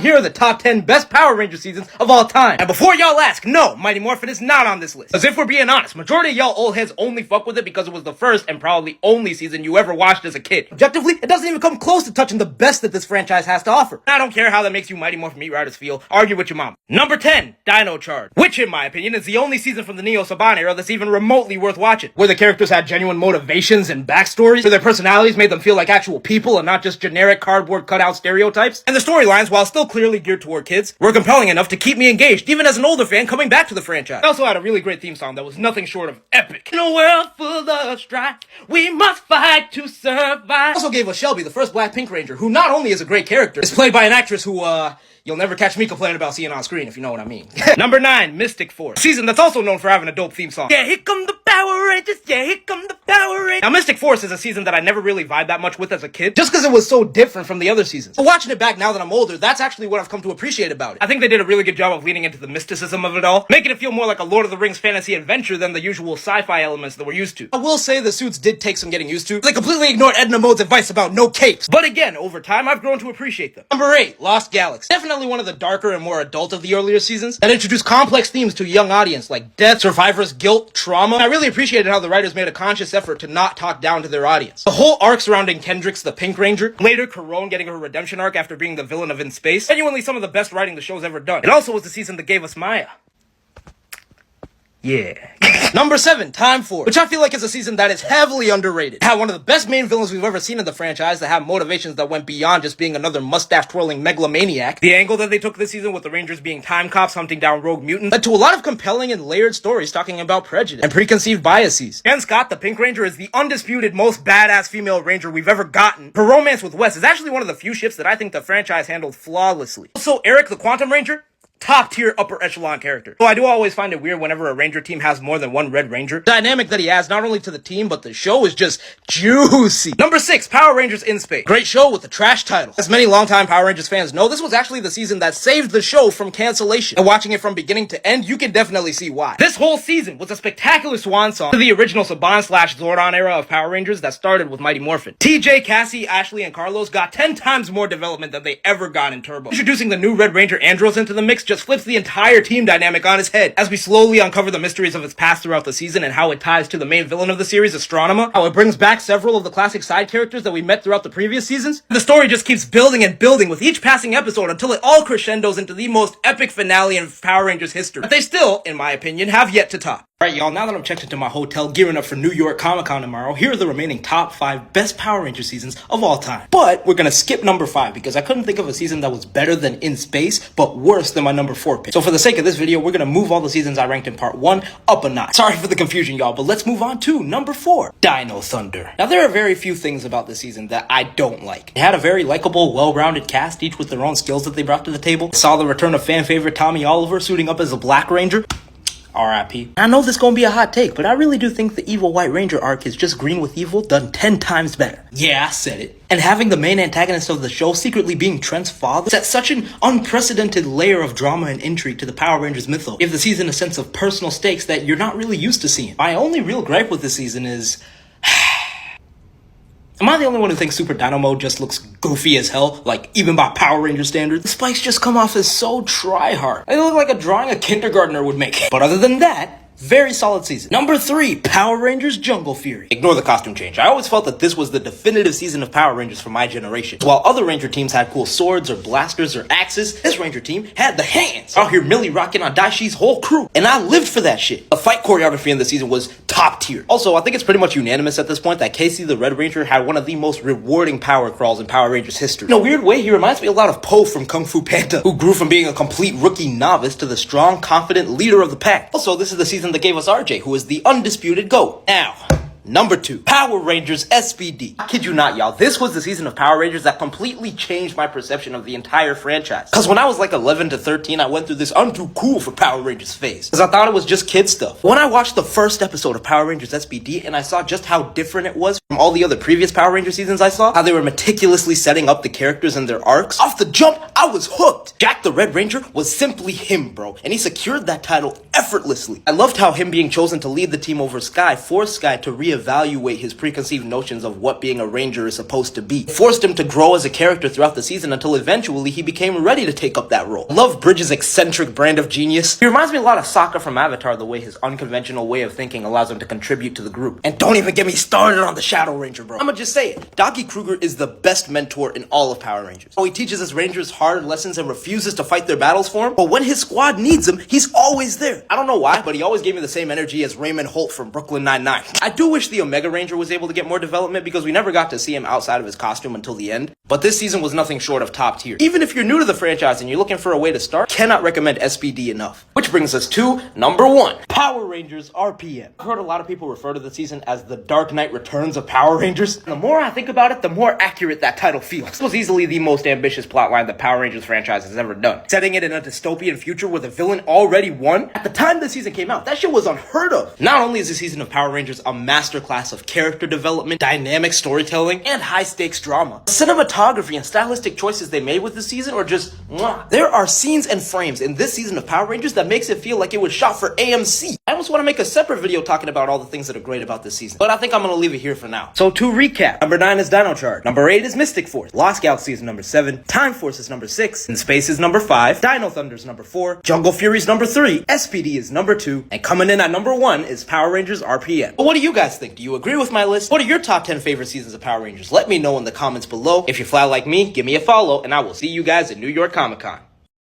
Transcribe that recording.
Here are the top 10 best Power Ranger seasons of all time. And before y'all ask, no, Mighty Morphin is not on this list. As if we're being honest, majority of y'all old heads only fuck with it because it was the first and probably only season you ever watched as a kid. Objectively, it doesn't even come close to touching the best that this franchise has to offer. I don't care how that makes you Mighty Morphin Meat Riders feel, argue with your mom. Number 10, Dino Charge, which in my opinion is the only season from the Neo Saban era that's even remotely worth watching, where the characters had genuine motivations and backstories, where their personalities made them feel like actual people and not just generic cardboard cutout stereotypes, and the storylines, while still clearly geared toward kids, were compelling enough to keep me engaged, even as an older fan coming back to the franchise. It also had a really great theme song that was nothing short of epic. In a world full of strife, we must fight to survive. Also gave us Shelby, the first Black Pink Ranger, who not only is a great character, is played by an actress who, you'll never catch me complaining about seeing on screen, if you know what I mean. Number 9, Mystic Force. A season that's also known for having a dope theme song. Yeah, here come the Power Rangers, yeah, here come the Power Rangers. Now, Mystic Force is a season that I never really vibed that much with as a kid, just because it was so different from the other seasons. But watching it back now that I'm older, that's actually what I've come to appreciate about it. I think they did a really good job of leaning into the mysticism of it all, making it feel more like a Lord of the Rings fantasy adventure than the usual sci-fi elements that we're used to. I will say the suits did take some getting used to. They completely ignored Edna Mode's advice about no capes. But again, over time, I've grown to appreciate them. Number 8, Lost Galaxy. Definitely one of the darker and more adult of the earlier seasons that introduced complex themes to a young audience like death, survivors' guilt, trauma. And I really appreciated how the writers made a conscious effort to not talk down to their audience. The whole arc surrounding Kendrix the Pink Ranger, later Corone getting her redemption arc after being the villain of In Space, genuinely some of the best writing the show's ever done. It also was the season that gave us Maya. Yeah. Number 7, Time Force, which I feel like is a season that is heavily underrated. It had one of the best main villains we've ever seen in the franchise that have motivations that went beyond just being another mustache-twirling megalomaniac. The angle that they took this season with the Rangers being time cops hunting down rogue mutants led to a lot of compelling and layered stories talking about prejudice and preconceived biases. Ken Scott, the Pink Ranger, is the undisputed most badass female Ranger we've ever gotten. Her romance with Wes is actually one of the few ships that I think the franchise handled flawlessly. Also, Eric the Quantum Ranger, top tier upper echelon character. So I do always find it weird whenever a Ranger team has more than one Red Ranger. The dynamic that he adds not only to the team, but the show is just juicy. Number 6, Power Rangers in Space. Great show with a trash title. As many longtime Power Rangers fans know, this was actually the season that saved the show from cancellation. And watching it from beginning to end, you can definitely see why. This whole season was a spectacular swan song to the original Saban/Zordon era of Power Rangers that started with Mighty Morphin. TJ, Cassie, Ashley, and Carlos got 10 times more development than they ever got in Turbo. Introducing the new Red Ranger Andros into the mix just flips the entire team dynamic on its head as we slowly uncover the mysteries of its past throughout the season and how it ties to the main villain of the series, Astronema, how it brings back several of the classic side characters that we met throughout the previous seasons. And the story just keeps building and building with each passing episode until it all crescendos into the most epic finale in Power Rangers history that they still, in my opinion, have yet to top. Alright y'all, now that I'm checked into my hotel gearing up for New York Comic-Con tomorrow, here are the remaining top 5 best Power Ranger seasons of all time. But we're gonna skip number 5 because I couldn't think of a season that was better than In Space, but worse than my number 4 pick. So for the sake of this video, we're gonna move all the seasons I ranked in part 1 up a notch. Sorry for the confusion y'all, but let's move on to number 4, Dino Thunder. Now there are very few things about this season that I don't like. It had a very likable, well-rounded cast, each with their own skills that they brought to the table. Saw the return of fan favorite Tommy Oliver suiting up as a Black Ranger. R.I.P. I know this gonna be a hot take, but I really do think the Evil White Ranger arc is just Green with Evil done 10 times better. Yeah, I said it. And having the main antagonist of the show secretly being Trent's father set such an unprecedented layer of drama and intrigue to the Power Rangers mythos. Give the season a sense of personal stakes that you're not really used to seeing. My only real gripe with this season is... Am I the only one who thinks Super Dino Mode just looks goofy as hell? Like, even by Power Ranger standards? The spikes just come off as so try-hard. They look like a drawing a kindergartner would make. But other than that, very solid season. Number 3, Power Rangers Jungle Fury. Ignore the costume change. I always felt that this was the definitive season of Power Rangers for my generation. While other Ranger teams had cool swords or blasters or axes, this Ranger team had the hands. Out here Millie rocking on Daishi's whole crew. And I lived for that shit. The fight choreography in the season was top tier. Also, I think it's pretty much unanimous at this point that Casey the Red Ranger had one of the most rewarding power crawls in Power Rangers history. In a weird way, he reminds me a lot of Po from Kung Fu Panda, who grew from being a complete rookie novice to the strong, confident leader of the pack. Also, this is the season that gave us RJ, who is the undisputed GOAT. Now, number 2, Power Rangers SPD. I kid you not, y'all. This was the season of Power Rangers that completely changed my perception of the entire franchise. Because when I was like 11 to 13, I went through this I'm too cool for Power Rangers phase. Because I thought it was just kid stuff. When I watched the first episode of Power Rangers SPD and I saw just how different it was from all the other previous Power Ranger seasons I saw, how they were meticulously setting up the characters and their arcs, off the jump, I was hooked. Jack the Red Ranger was simply him, bro. And he secured that title effortlessly. I loved how him being chosen to lead the team over Sky forced Sky to reevaluate his preconceived notions of what being a ranger is supposed to be. It forced him to grow as a character throughout the season until eventually he became ready to take up that role. I love Bridges' eccentric brand of genius. He reminds me a lot of Sokka from Avatar, the way his unconventional way of thinking allows him to contribute to the group. And don't even get me started on the Shadow Ranger, bro. I'ma just say it. Daki Kruger is the best mentor in all of Power Rangers. Oh, he teaches his Rangers hard lessons and refuses to fight their battles for him, but when his squad needs him, he's always there. I don't know why, but he always gave me the same energy as Raymond Holt from Brooklyn Nine-Nine. I do wish the Omega Ranger was able to get more development because we never got to see him outside of his costume until the end, but this season was nothing short of top tier. Even if you're new to the franchise and you're looking for a way to start, cannot recommend SPD enough. Which brings us to number 1, Power Rangers RPM. I've heard a lot of people refer to the season as the Dark Knight Returns of Power Rangers. And the more I think about it, the more accurate that title feels. This was easily the most ambitious plotline the Power Rangers franchise has ever done. Setting it in a dystopian future where the villain already won? At the time the season came out, that shit was unheard of. Not only is the season of Power Rangers a masterclass of character development, dynamic storytelling, and high-stakes drama, the cinematography and stylistic choices they made with the season are just mwah. There are scenes and frames in this season of Power Rangers that makes it feel like it was shot for AMC. I almost want to make a separate video talking about all the things that are great about this season, but I think I'm gonna leave it here for now. So to recap, number 9 is Dino Charge, number 8 is Mystic Force, Lost Galaxy is number 7, Time Force is number 6, In Space is number 5, Dino Thunder is number 4, Jungle Fury is number 3, SPD is number 2, and coming in at number 1 is Power Rangers RPM. But what do you guys think? Do you agree with my list? What are your top 10 favorite seasons of Power Rangers? Let me know in the comments below. If you're fly like me, give me a follow, and I will see you guys at New York Comic Con.